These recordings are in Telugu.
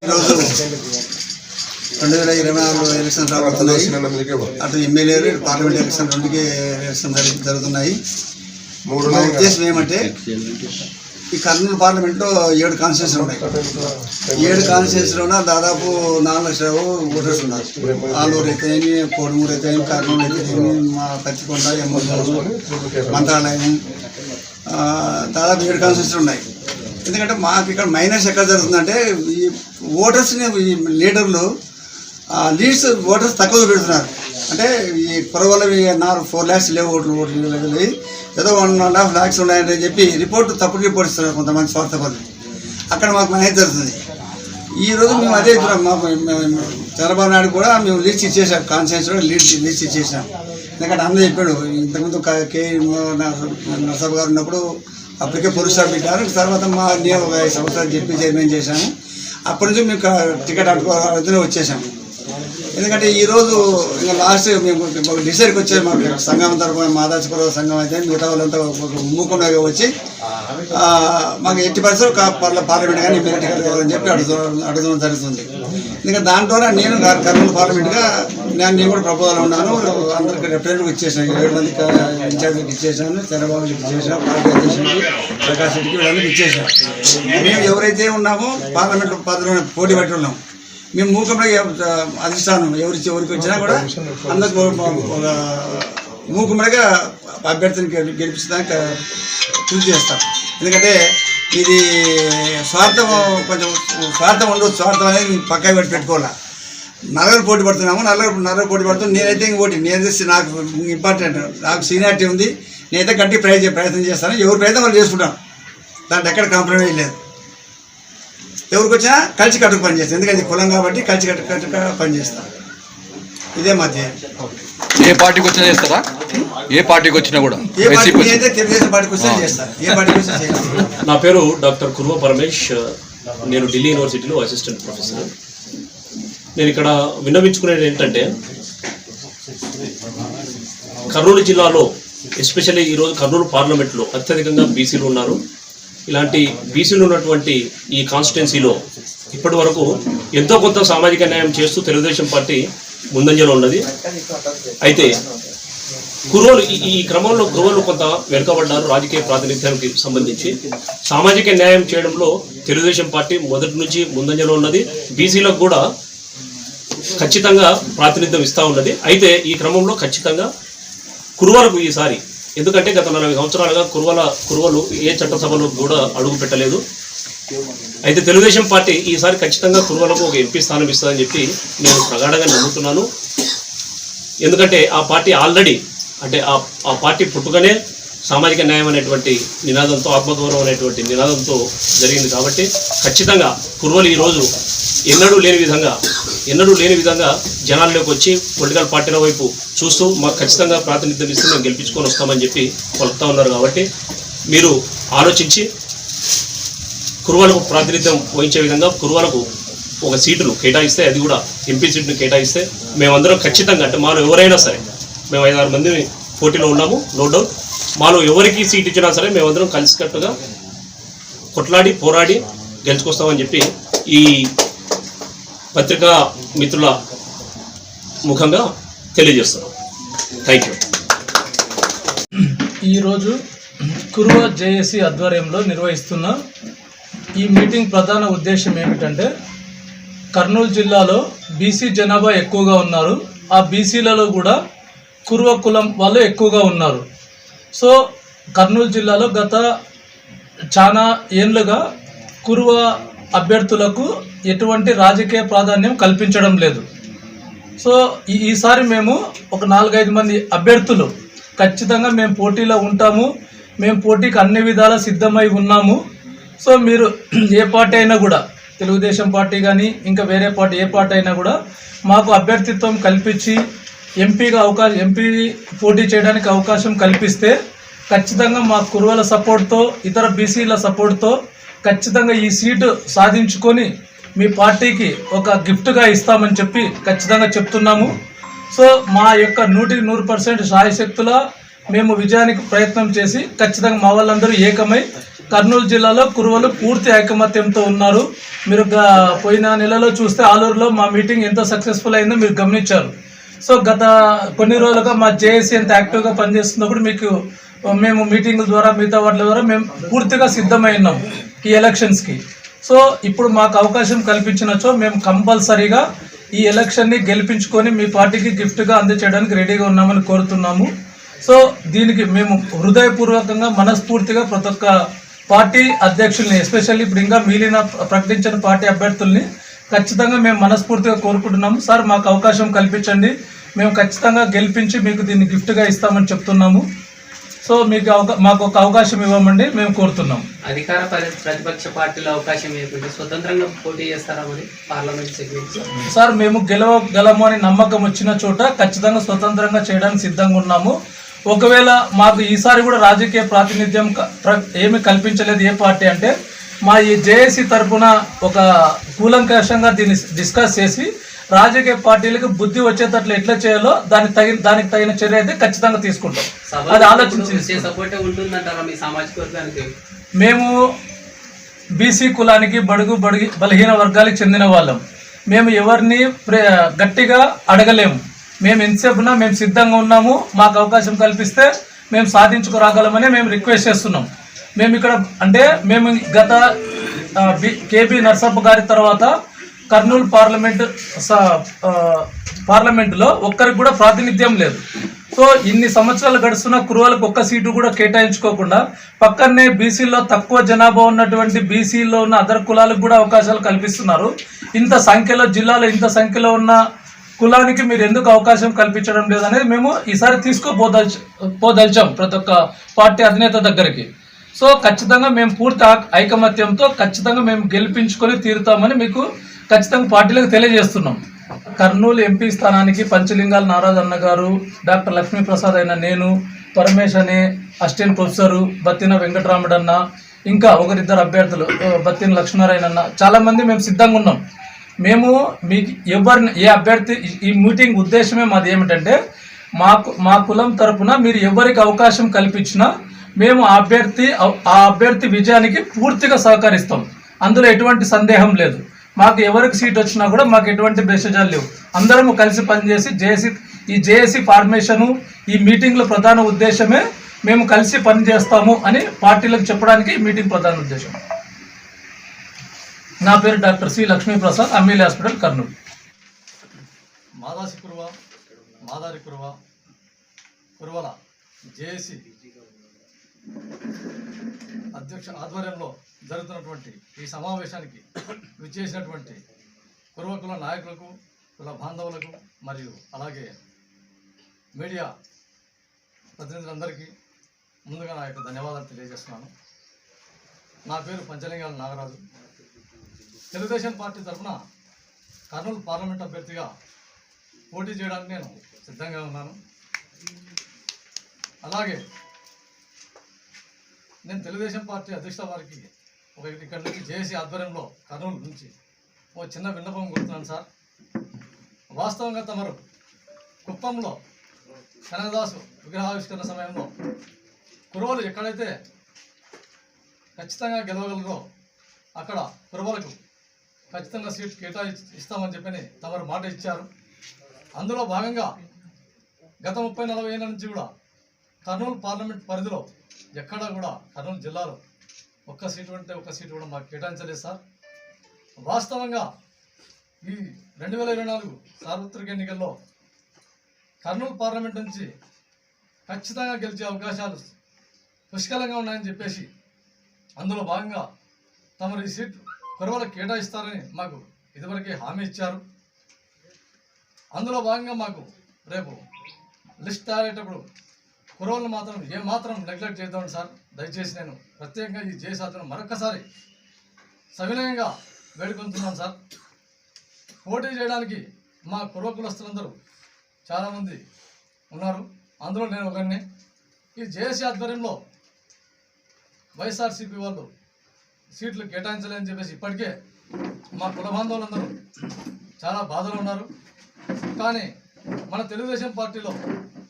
ఈరోజు 2024 ఎలక్షన్స్ రాబోతున్నాయి. అటు ఎమ్మెల్యేలు పార్లమెంట్ ఎలక్షన్ రెండుకి ఎలక్షన్ జరుగుతున్నాయి. మా ఉద్దేశం ఏమంటే ఈ కర్నూలు పార్లమెంట్లో 7 కాన్స్టిట్యూన్సీలు ఉన్నాయి. 7 కాన్స్టిట్యూన్సీలోన దాదాపు 4 లక్షల ఓటర్స్ ఉన్నారు. ఆలూరు అయితేనేమి, కోడుమూరు అయితేనేమి, కర్నూలు అయితేనేమి, మా పత్తికొండ, ఎమ్మూరు, మంత్రాలయం, దాదాపు 7 కాన్స్టిట్యూన్సీలు ఉన్నాయి. ఎందుకంటే మాకు ఇక్కడ మైనస్ ఎక్కడ జరుగుతుందంటే ఈ ఓటర్స్ని ఈ లీడర్లు లీడ్స్ ఓటర్స్ తక్కువ పెడుతున్నారు. అంటే ఈ పొరవల 4 lakhs లేవు ఓట్లు ఏదో 1.5 lakhs ఉన్నాయని చెప్పి తప్పుడు రిపోర్ట్ ఇస్తున్నారు కొంతమంది స్వార్థపరులు. అక్కడ మాకు మైనస్ జరుగుతుంది. ఈరోజు మేము అదే మాకు చంద్రబాబు నాయుడు కూడా మేము లీడ్స్ ఇచ్చేసాం, కాన్స్టిట్యూన్సీలో లీడ్స్ ఇచ్చేసాం. ఎందుకంటే అందరూ చెప్పాడు ఇంతకుముందు కే నరసరావు గారు ఉన్నప్పుడు అప్పటికే పురుష పెట్టారు. తర్వాత మా అన్నీ ఒక 5 సంవత్సరాలు చెప్పి చైర్మన్ చేశాము. అప్పటి నుంచి మేము టికెట్ అడుగుతూనే వచ్చేసాము. ఎందుకంటే ఈరోజు ఇంకా లాస్ట్ మేము డిసైడ్కి వచ్చే మాకు సంఘం తరఫున మాదాచిపుర సంఘం అయితే మిగతా వాళ్ళంతా మూకుండా వచ్చి మాకు 80% పార్లమెంట్ కానీ ఎమ్మెల్యే టికెట్ కావాలని చెప్పి అడగడం జరుగుతుంది. ఇంకా దాంట్లోనే నేను కర్నూలు పార్లమెంట్గా నేను కూడా ప్రపోజల్ ఉన్నాను. అందరికి రిప్రజెంటేటివ్ ఇచ్చేసాను. 7 మందికి ఇన్ఛార్జ్కి ఇచ్చేసాను, చంద్రబాబుకి ఇచ్చేసాను, పార్టీ అధ్యక్షుడికి ప్రకాష్ రెడ్డికి వీళ్ళందరికీ ఇచ్చేసాను. మేము ఎవరైతే ఉన్నామో పార్లమెంట్ పదవిలో పోటీ పట్టి ఉన్నాం. మేము మూకంలో అధిష్టానం ఎవరికి వచ్చినా కూడా అందరికి మూకుమ్మడిగా అభ్యర్థిని గెలిపించడానికి కృషి చేస్తాం. ఎందుకంటే ఇది కొంచెం స్వార్థం ఉండదు. స్వార్థం అనేది పక్కా పెట్టుకోవాలి. నలుగురు పోటీ పడుతున్నాము. నలుగురు పోటీ పడుతున్నాం. నేనైతే నేనైతే నాకు ఇంపార్టెంట్, నాకు సీనియారిటీ ఉంది. నేనైతే గట్టి ప్రయత్నం చేస్తాను. ఎవరి ప్రయత్నం వాళ్ళు చేసుకుంటాం. దాంట్లో ఎక్కడ కాంప్రమైజ్ లేదు. ఎవరికి వచ్చినా కలిసి కట్టుకు పనిచేస్తాం. ఎందుకంటే కులం కాబట్టి కలిసి కట్టుగా పనిచేస్తాం. ఇదే మధ్య ఏ పార్టీకి వచ్చినా చేస్తారా? ఏ పార్టీకి వచ్చినా కూడా తెలుగుదేశం పార్టీకి వచ్చినా చేస్తారు. ఏ పార్టీకి వచ్చినా చేస్తారు. నా పేరు డాక్టర్ కుర్వ పరమేష్. నేను ఢిల్లీ యూనివర్సిటీలో అసిస్టెంట్ ప్రొఫెసర్. నేను ఇక్కడ విన్నవించుకునేది ఏంటంటే కర్నూలు జిల్లాలో ఎస్పెషల్లీ ఈరోజు కర్నూలు పార్లమెంట్లో అత్యధికంగా బీసీలు ఉన్నారు. ఇలాంటి బీసీలు ఉన్నటువంటి ఈ కాన్స్టిట్యున్సీలో ఇప్పటి వరకు ఎంతో కొంత సామాజిక న్యాయం చేస్తూ తెలుగుదేశం పార్టీ ముందంజలో ఉన్నది. అయితే ఈ క్రమంలో కురువలు కొంత వెనుకబడ్డారు. రాజకీయ ప్రాతినిధ్యానికి సంబంధించి సామాజిక న్యాయం చేయడంలో తెలుగుదేశం పార్టీ మొదటి నుంచి ముందంజలో ఉన్నది. బీసీలకు కూడా ఖచ్చితంగా ప్రాతినిధ్యం ఇస్తూ ఉన్నది. అయితే ఈ క్రమంలో ఖచ్చితంగా కురువలకు ఈసారి, ఎందుకంటే గత 40 సంవత్సరాలుగా కురువలు ఏ చట్టసభలో కూడా అడుగు పెట్టలేదు. అయితే తెలుగుదేశం పార్టీ ఈసారి ఖచ్చితంగా కురువలకు ఒక ఎంపీ స్థానం ఇస్తుందని చెప్పి నేను ప్రగాఢంగా నమ్ముతున్నాను. ఎందుకంటే ఆ పార్టీ ఆల్రెడీ ఆ పార్టీ పుట్టుకనే సామాజిక న్యాయం అనేటువంటి నినాదంతో, ఆత్మగౌరవం అనేటువంటి నినాదంతో జరిగింది. కాబట్టి ఖచ్చితంగా కురువలు ఈరోజు ఎన్నడూ లేని విధంగా జనాల్లోకి వచ్చి పొలిటికల్ పార్టీల వైపు చూస్తూ మాకు ఖచ్చితంగా ప్రాతినిధ్యం ఇస్తూ మేము గెలిపించుకొని వస్తామని చెప్పి పలుకుతూ ఉన్నారు. కాబట్టి మీరు ఆలోచించి కురువలకు ప్రాతినిధ్యం వహించే విధంగా కురువలకు ఒక సీటును కేటాయిస్తే, అది కూడా ఎంపీ సీటును కేటాయిస్తే మేమందరం ఖచ్చితంగా, అంటే మాలో ఎవరైనా సరే, మేము 5-6 మంది పోటీలో ఉన్నాము, నో డౌట్. మాలో ఎవరికి సీట్ ఇచ్చినా సరే మేమందరం కలిసికట్టుగా కొట్లాడి పోరాడి గెలుచుకొస్తామని చెప్పి ఈ పత్రికా మిత్రుల ముఖంగా తెలియజేస్తున్నాం. Thank you. ఈరోజు కురువ జేఏసీ ఆధ్వర్యంలో నిర్వహిస్తున్న ఈ మీటింగ్ ప్రధాన ఉద్దేశం ఏమిటంటే, కర్నూలు జిల్లాలో బీసీ జనాభా ఎక్కువగా ఉన్నారు. ఆ బీసీలలో కూడా కురువ కులం వాళ్ళు ఎక్కువగా ఉన్నారు. సో కర్నూలు జిల్లాలో గత చాలా ఏళ్ళుగా కురువ అభ్యర్థులకు ఎటువంటి రాజకీయ ప్రాధాన్యం కల్పించడం లేదు. సో ఈసారి మేము ఒక 4-5 మంది అభ్యర్థులు ఖచ్చితంగా మేము పోటీలో ఉంటాము. మేము పోటీకి అన్ని విధాలా సిద్ధమై ఉన్నాము. సో మీరు ఏ పార్టీ అయినా కూడా, తెలుగుదేశం పార్టీ కానీ ఇంకా వేరే పార్టీ ఏ పార్టీ అయినా కూడా మాకు అభ్యర్థిత్వం కల్పించి ఎంపీ పోటీ చేయడానికి అవకాశం కల్పిస్తే ఖచ్చితంగా మా కురువల సపోర్ట్తో, ఇతర బీసీల సపోర్ట్తో ఖచ్చితంగా ఈ సీటు సాధించుకొని మీ పార్టీకి ఒక గిఫ్ట్గా ఇస్తామని చెప్పి ఖచ్చితంగా చెప్తున్నాము. సో మా యొక్క 100% శాయశక్తుల మేము విజయానికి ప్రయత్నం చేసి ఖచ్చితంగా మా వాళ్ళందరూ ఏకమై కర్నూలు జిల్లాలో కురువలు పూర్తి ఐకమత్యంతో ఉన్నారు. మీరు పోయిన నెలలో చూస్తే ఆలూరులో మా మీటింగ్ ఎంత సక్సెస్ఫుల్ అయిందో మీరు గమనించారు. సో గత కొన్ని రోజులుగా మా జేఏసీ ఎంత యాక్టివ్గా పనిచేస్తున్నప్పుడు మీకు మేము మీటింగుల ద్వారా మిగతా వాటి ద్వారా మేము పూర్తిగా సిద్ధమై ఉన్నాం ఈ ఎలక్షన్స్కి. సో ఇప్పుడు మాకు అవకాశం కల్పించినచో మేము కంపల్సరీగా ఈ ఎలక్షన్ని గెలిపించుకొని మీ పార్టీకి గిఫ్ట్గా అందజేయడానికి రెడీగా ఉన్నామని కోరుతున్నాము. సో దీనికి మేము హృదయపూర్వకంగా మనస్ఫూర్తిగా ప్రతి ఒక్క పార్టీ అధ్యక్షుల్ని, ఎస్పెషల్లీ ఇప్పుడు ఇంకా మిగిలిన ప్రకటించిన పార్టీ అభ్యర్థుల్ని ఖచ్చితంగా మేము మనస్ఫూర్తిగా కోరుకుంటున్నాము. సార్ మాకు అవకాశం కల్పించండి, మేము ఖచ్చితంగా గెలిపించి మీకు దీన్ని గిఫ్ట్గా ఇస్తామని చెప్తున్నాము. సో మీకు మాకు ఒక అవకాశం ఇవ్వమండి మేము కోరుతున్నాం. అధికార ప్రతిపక్ష పార్టీలో అవకాశం ఇవ్వకుండా స్వతంత్రంగా పోటీ చేస్తారా మరి పార్లమెంట్ సెగ్మెంట్? సార్ మేము గెలవగలము అని నమ్మకం వచ్చిన చోట ఖచ్చితంగా స్వతంత్రంగా చేయడానికి సిద్ధంగా ఉన్నాము. ఒకవేళ మాకు ఈసారి కూడా రాజకీయ ప్రాతినిధ్యం ఏమి కల్పించలేదు ఏ పార్టీ అంటే, మా ఈ జేఏసీ తరఫున ఒక కూలంకషంగా దీన్ని డిస్కస్ చేసి రాజకీయ పార్టీలకు బుద్ధి వచ్చేటట్లు ఎట్లా చేయాలో దానికి తగిన చర్య అయితే ఖచ్చితంగా తీసుకుంటాం. అది ఆలోచించి మేము బీసీ కులానికి బడుగు బలహీన వర్గాలకు చెందిన వాళ్ళం. మేము ఎవరిని గట్టిగా అడగలేము. మేము ఎంతసేపునా మేము సిద్ధంగా ఉన్నాము. మాకు అవకాశం కల్పిస్తే మేము సాధించుకురాగలమని మేము రిక్వెస్ట్ చేస్తున్నాం. మేము ఇక్కడ అంటే మేము గత కేబీ నర్సప్ప గారి తర్వాత కర్నూలు పార్లమెంటులో ఒక్కరికి కూడా ప్రాతినిధ్యం లేదు. సో ఇన్ని సంవత్సరాలు గడుస్తున్న కురువలకు ఒక్క సీటు కూడా కేటాయించుకోకుండా పక్కనే బీసీలో తక్కువ జనాభా ఉన్నటువంటి బీసీలో ఉన్న అదర్ కులాలకు కూడా అవకాశాలు కల్పిస్తున్నారు. ఇంత సంఖ్యలో జిల్లాలో ఇంత సంఖ్యలో ఉన్న కులానికి మీరు ఎందుకు అవకాశం కల్పించడం లేదనేది మేము ఈసారి పోదల్చాం ప్రతి ఒక్క పార్టీ అధినేత దగ్గరికి. సో ఖచ్చితంగా మేము పూర్తి ఐకమత్యంతో ఖచ్చితంగా మేము గెలిపించుకొని తీరుతామని మీకు ఖచ్చితంగా పార్టీలకు తెలియజేస్తున్నాం. కర్నూలు ఎంపీ స్థానానికి పంచలింగాల నారాజ్ అన్న గారు, డాక్టర్ లక్ష్మీప్రసాద్ అయిన నేను, పరమేశ్ అనే అసిస్టెంట్ ప్రొఫెసరు, బత్తిన వెంకటరాముడు అన్న, ఇంకా ఒకరిద్దరు అభ్యర్థులు బత్తిన లక్ష్మీనారాయణ అన్న, చాలామంది మేము సిద్ధంగా ఉన్నాం. మేము మీకు ఏ అభ్యర్థి ఈ మీటింగ్ ఉద్దేశమే మాది ఏమిటంటే, మా కులం తరపున మీరు ఎవరికి అవకాశం కల్పించినా మేము ఆ అభ్యర్థి విజయానికి పూర్తిగా సహకరిస్తాం. అందులో ఎటువంటి సందేహం లేదు. మాకు ఎవరికి సీట్ వచ్చినా కూడా మాకు ఎటువంటి బెషజాలు లేవు. అందరము కలిసి పనిచేసి జేఏసీ ఫార్మేషను ఈ మీటింగ్లో ప్రధాన ఉద్దేశమే మేము కలిసి పనిచేస్తాము అని పార్టీలకు చెప్పడానికి ఈ మీటింగ్ ప్రధాన ఉద్దేశం. నా పేరు డాక్టర్ సి లక్ష్మీప్రసాద్, అమీల్ హాస్పిటల్, కర్నూలు. మాదారి కురువల జేఏసీ అధ్యక్ష ఆధ్వర్యంలో జరుగుతున్నటువంటి ఈ సమావేశానికి విచ్చేసినటువంటి కురువ కుల నాయకులకు, కుల బాంధవులకు మరియు అలాగే మీడియా ప్రతినిధులందరికీ ముందుగా నా యొక్క ధన్యవాదాలు తెలియజేస్తున్నాను. నా పేరు పంచలింగాల నాగరాజు. తెలుగుదేశం పార్టీ తరఫున కర్నూలు పార్లమెంట్ అభ్యర్థిగా పోటీ చేయడానికి నేను సిద్ధంగా ఉన్నాను. అలాగే నేను తెలుగుదేశం పార్టీ అధ్యక్షుల వారికి ఇక్కడి నుంచి జేఏసీ ఆధ్వర్యంలో కర్నూలు నుంచి ఒక చిన్న విన్నపం కోరుతున్నాను సార్. వాస్తవంగా తమరు కుప్పంలో కనకదాసు విగ్రహావిష్కరణ సమయంలో కురువలు ఎక్కడైతే ఖచ్చితంగా గెలవగలరో అక్కడ కురువలకు ఖచ్చితంగా సీట్ ఇస్తామని చెప్పని తమరు మాట ఇచ్చారు. అందులో భాగంగా గత 30-40 ఏళ్ళ నుంచి కూడా కర్నూలు పార్లమెంట్ పరిధిలో ఎక్కడా కూడా కర్నూలు జిల్లాలో ఒక్క సీటు అంటే ఒక్క సీటు కూడా మాకు కేటాయించలేదు సార్. వాస్తవంగా ఈ 2024 సార్వత్రిక ఎన్నికల్లో కర్నూలు పార్లమెంట్ నుంచి ఖచ్చితంగా గెలిచే అవకాశాలు పుష్కలంగా ఉన్నాయని చెప్పేసి అందులో భాగంగా తమరు ఈ సీట్ కురువలకు కేటాయిస్తారని మాకు ఇదివరకే హామీ ఇచ్చారు. అందులో భాగంగా మాకు రేపు లిస్ట్ తయారయ్యేటప్పుడు కురువలను మాత్రం ఏమాత్రం నెగ్లెక్ట్ చేద్దామని సార్. దయచేసి నేను ప్రత్యేకంగా ఈ జేఏసీ మరొకసారి సవినయంగా వేడుకుంటున్నాను సార్. పోటీ చేయడానికి మా కురువ కులస్తులందరూ చాలామంది ఉన్నారు, అందులో నేను ఒకరిని. ఈ జేఏసీ ఆధ్వర్యంలో వైఎస్ఆర్సీపీ వాళ్ళు సీట్లు కేటాయించలేదని చెప్పేసి ఇప్పటికే మా కుల బాంధవులందరూ చాలా బాధలు ఉన్నారు. కానీ మన తెలుగుదేశం పార్టీలో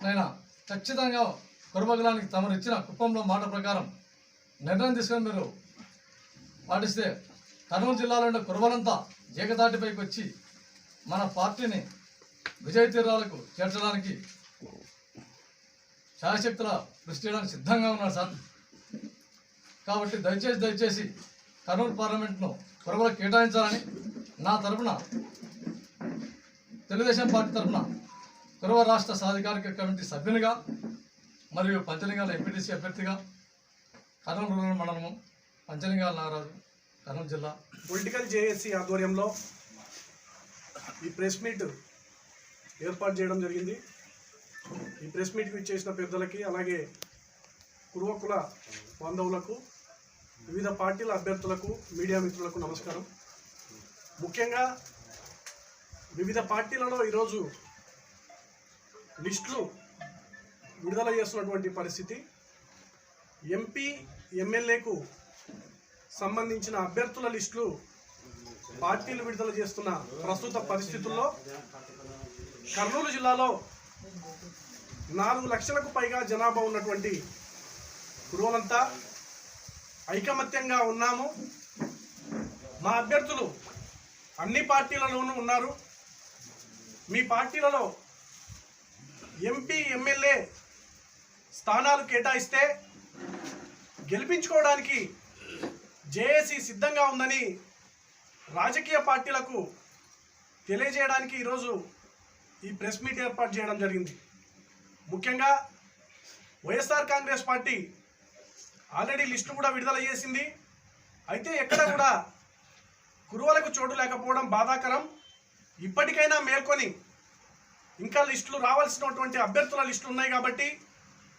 నైనా ఖచ్చితంగా కురువ కులానికి తమరు ఇచ్చిన కుప్పంలో మాట ప్రకారం నిర్ణయం తీసుకొని మీరు పాటిస్తే కర్నూలు జిల్లాలో ఉండే కుర్రలంతా ఏకతాటిపైకి వచ్చి మన పార్టీని విజయ తీరాలకు చేర్చడానికి శాయశక్తుల కృషి చేయడానికి సిద్ధంగా ఉన్నారు సార్. కాబట్టి దయచేసి కర్నూలు పార్లమెంట్ను కుర్రలకు కేటాయించాలని నా తరఫున తెలుగుదేశం పార్టీ తరఫున కుర్ర రాష్ట్ర సాధికారిక కమిటీ సభ్యునిగా మరియు పంచలింగాల ఎంపీటీసీ అభ్యర్థిగా కర్నూలు రూరల్ మండలము పంచలింగాల నాగరాజు కర్నూలు జిల్లా పొలిటికల్ జేఏసీ ఆధ్వర్యంలో ఈ ప్రెస్ మీట్ ఏర్పాటు చేయడం జరిగింది. ఈ ప్రెస్ మీట్కి ఇచ్చేసిన పెద్దలకి, అలాగే కురువకుల బాంధవులకు, వివిధ పార్టీల అభ్యర్థులకు, మీడియా మిత్రులకు నమస్కారం. ముఖ్యంగా వివిధ పార్టీలలో ఈరోజు లిస్టులు విడుదల చేస్తున్నటువంటి పరిస్థితి. ఎంపీ ఎమ్మెల్యేకు సంబంధించిన అభ్యర్థుల లిస్టులు పార్టీలు విడుదల చేస్తున్న ప్రస్తుత పరిస్థితుల్లో కర్నూలు జిల్లాలో 4 లక్షలకు పైగా జనాభా ఉన్నటువంటి కురువలంతా ఐకమత్యంగా ఉన్నాము. మా అభ్యర్థులు అన్ని పార్టీలలోనూ ఉన్నారు. మీ పార్టీలలో ఎంపీ ఎమ్మెల్యే స్థానాలు కేటాయిస్తే గెలిపించుకోవడానికి జేఏసీ సిద్ధంగా ఉందని రాజకీయ పార్టీలకు తెలియజేయడానికి ఈరోజు ఈ ప్రెస్ మీట్ ఏర్పాటు చేయడం జరిగింది. ముఖ్యంగా YSR Congress party already list కూడా విడుదల చేసింది. అయితే ఎక్కడ కూడా కురువలకు చోటు లేకపోవడం బాధాకరం. ఇప్పటికైనా మేల్కొని ఇంకా లిస్టులు రావాల్సినటువంటి అభ్యర్థుల లిస్టులు ఉన్నాయి కాబట్టి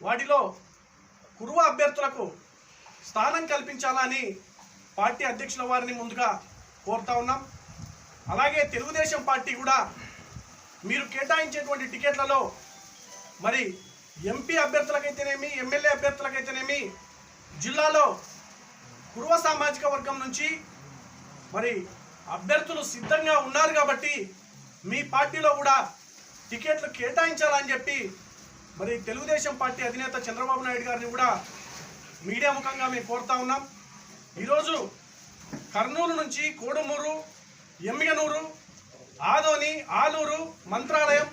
వాటిలో కురువ అభ్యర్థులకు స్థానం కల్పించాలని పార్టీ అధ్యక్షుల వారిని ముందుగా కోరుతా ఉన్నాం. అలాగే తెలుగుదేశం పార్టీ కూడా మీరు కేటాయించేటువంటి టికెట్లలో మరి ఎంపీ అభ్యర్థులకైతేనేమి, ఎమ్మెల్యే అభ్యర్థులకైతేనేమి జిల్లాలో కురువ సామాజిక వర్గం నుంచి మరి అభ్యర్థులు సిద్ధంగా ఉన్నారు కాబట్టి మీ పార్టీలో కూడా టికెట్లు కేటాయించాలని చెప్పి మరి తెలుగుదేశం పార్టీ అధినేత చంద్రబాబు నాయుడు గారిని కూడా మీడియా ముఖంగా మేము కోరుతా ఉన్నాం. ఈరోజు కర్నూలు నుంచి కోడుమూరు, ఎమ్మిగనూరు, ఆదోని, ఆలూరు, మంత్రాలయం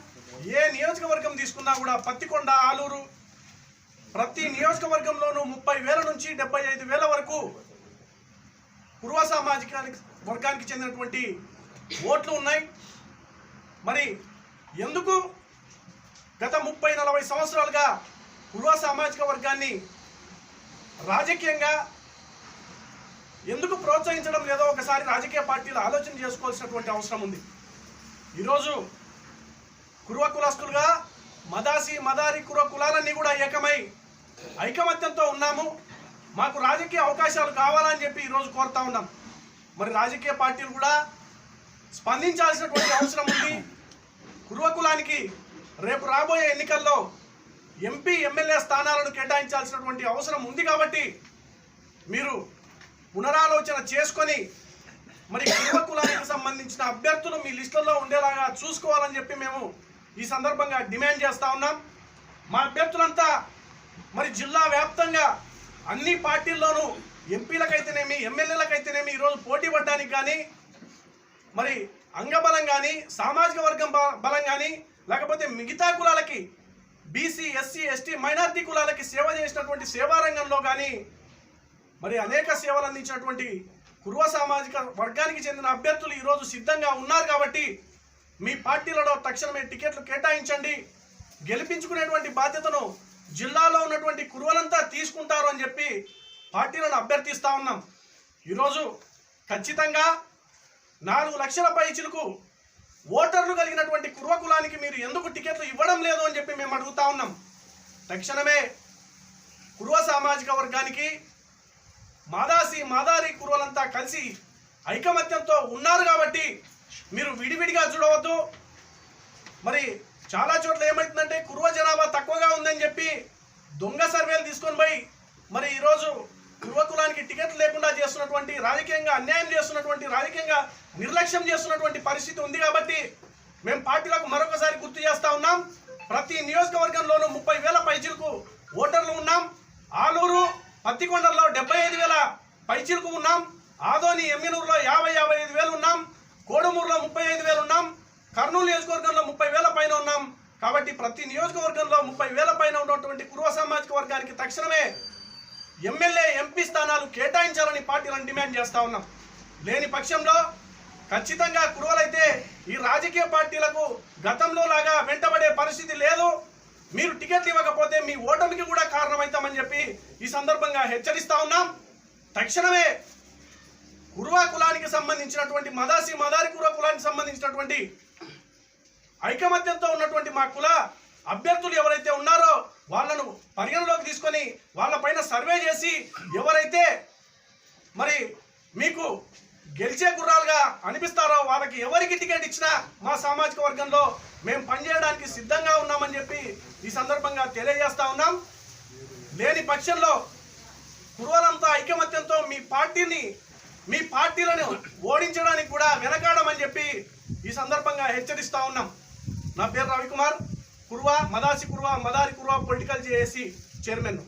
ఏ నియోజకవర్గం తీసుకున్నా కూడా పత్తికొండ, ఆలూరు ప్రతి నియోజకవర్గంలోనూ 30,000 నుంచి 75,000 వరకు పూర్వ సామాజిక వర్గానికి చెందినటువంటి ఓట్లు ఉన్నాయి. మరి ఎందుకు గత 30-40 సంవత్సరాలుగా పూర్వ సామాజిక వర్గాన్ని రాజకీయంగా ఎందుకు ప్రోత్సహించడం లేదో ఒకసారి రాజకీయ పార్టీలు ఆలోచన చేసుకోవాల్సినటువంటి అవసరం ఉంది. ఈరోజు కురువ కులస్తులుగా మదారి కురువ కులాలన్నీ కూడా ఏకమై ఐకమత్యంతో ఉన్నాము. మాకు రాజకీయ అవకాశాలు కావాలని చెప్పి ఈరోజు కోరుతా ఉన్నాం. మరి రాజకీయ పార్టీలు కూడా స్పందించాల్సినటువంటి అవసరం ఉంది. కురువ కులానికి రేపు రాబోయే ఎన్నికల్లో ఎంపీ ఎమ్మెల్యే స్థానాలను కేటాయించాల్సినటువంటి అవసరం ఉంది కాబట్టి మీరు పునరాలోచన చేసుకొని మరి కురువ కులానికి సంబంధించిన అభ్యర్థులు మీ లిస్టుల్లో ఉండేలాగా చూసుకోవాలని చెప్పి మేము ఈ సందర్భంగా డిమాండ్ చేస్తూ ఉన్నాం. మా అభ్యర్థులంతా మరి జిల్లా వ్యాప్తంగా అన్ని పార్టీల్లోనూ ఎంపీలకైతేనేమి, ఎమ్మెల్యేలకైతేనేమి ఈరోజు పోటీ పడడానికి కానీ, మరి అంగబలం కానీ, సామాజిక వర్గం బలం కానీ, లేకపోతే మిగతా కులాలకి బీసీ, ఎస్సీ, ఎస్టీ, మైనారిటీ కులాలకి సేవ చేసినటువంటి సేవారంగంలో కానీ మరి అనేక సేవలు అందించినటువంటి కురువ సామాజిక వర్గానికి చెందిన అభ్యర్థులు ఈరోజు సిద్ధంగా ఉన్నారు కాబట్టి మీ పార్టీలలో తక్షణమే టికెట్లు కేటాయించండి. గెలిపించుకునేటువంటి బాధ్యతను జిల్లాలో ఉన్నటువంటి కురువలంతా తీసుకుంటారు అని చెప్పి పార్టీలను అభ్యర్థిస్తూ ఉన్నాం. ఈరోజు ఖచ్చితంగా 4 లక్షల పైచిలకు ఓటర్లు కలిగినటువంటి కురువ కులానికి మీరు ఎందుకు టికెట్లు ఇవ్వడం లేదు అని చెప్పి మేము అడుగుతా ఉన్నాం. తక్షణమే కురువ సామాజిక వర్గానికి మాదారి కురువలంతా కలిసి ఐకమత్యంతో ఉన్నారు కాబట్టి మీరు విడివిడిగా చూడవద్దు. మరి చాలా చోట్ల ఏమవుతుందంటే కురువ జనాభా తక్కువగా ఉందని చెప్పి దొంగ సర్వేలు తీసుకొని పోయి మరి ఈరోజు కురువ కులానికి టికెట్లు లేకుండా చేస్తున్నటువంటి, రాజకీయంగా అన్యాయం చేస్తున్నటువంటి, రాజకీయంగా నిర్లక్ష్యం చేస్తున్నటువంటి పరిస్థితి ఉంది. కాబట్టి మేము పార్టీలకు మరొకసారి గుర్తు చేస్తూ ఉన్నాం. ప్రతి నియోజకవర్గంలోనూ 30,000 పైచిలకు ఓటర్లు ఉన్నాం. ఆలూరు, పత్తికొండలో 75,000 పైచిలకు ఉన్నాం, ఆదోని ఎమ్మినూరులో 55,000 ఉన్నాం, కోడుమూరులో 35,000 ఉన్నాం, కర్నూలు నియోజకవర్గంలో 30,000 పైన ఉన్నాం. కాబట్టి ప్రతి నియోజకవర్గంలో 30,000 పైన ఉన్నటువంటి కురువ సామాజిక వర్గానికి తక్షణమే ఎమ్మెల్యే ఎంపీ స్థానాలు కేటాయించాలని పార్టీలను డిమాండ్ చేస్తా ఉన్నాం. లేని పక్షంలో ఖచ్చితంగా కురువలైతే ఈ రాజకీయ పార్టీలకు గతంలో లాగా వెంటబడే పరిస్థితి లేదు. మీరు టికెట్లు ఇవ్వకపోతే మీ ఓటమికి కూడా కారణమవుతామని చెప్పి ఈ సందర్భంగా హెచ్చరిస్తా ఉన్నాం. తక్షణమే కురువ కులానికి సంబంధించినటువంటి మదారి కురువ కులానికి సంబంధించినటువంటి ఐకమత్యంతో ఉన్నటువంటి మా కుల అభ్యర్థులు ఎవరైతే ఉన్నారో వాళ్ళను పరిగణలోకి తీసుకొని వాళ్ళపైన సర్వే చేసి ఎవరైతే మరి మీకు గెలిచే గుర్రాలుగా అనిపిస్తారో వాళ్ళకి ఎవరికి టికెట్ ఇచ్చినా మా సామాజిక వర్గంలో మేము పనిచేయడానికి సిద్ధంగా ఉన్నామని చెప్పి ఈ సందర్భంగా తెలియజేస్తా ఉన్నాం. లేని పక్షంలో కురువలంతా ఐకమత్యంతో మీ పార్టీలను ఓడించడానికి కూడా వెనకాడమని చెప్పి ఈ సందర్భంగా హెచ్చరిస్తా ఉన్నాం. నా పేరు Ravikumar, మదారి Kuruva political JAC chairman.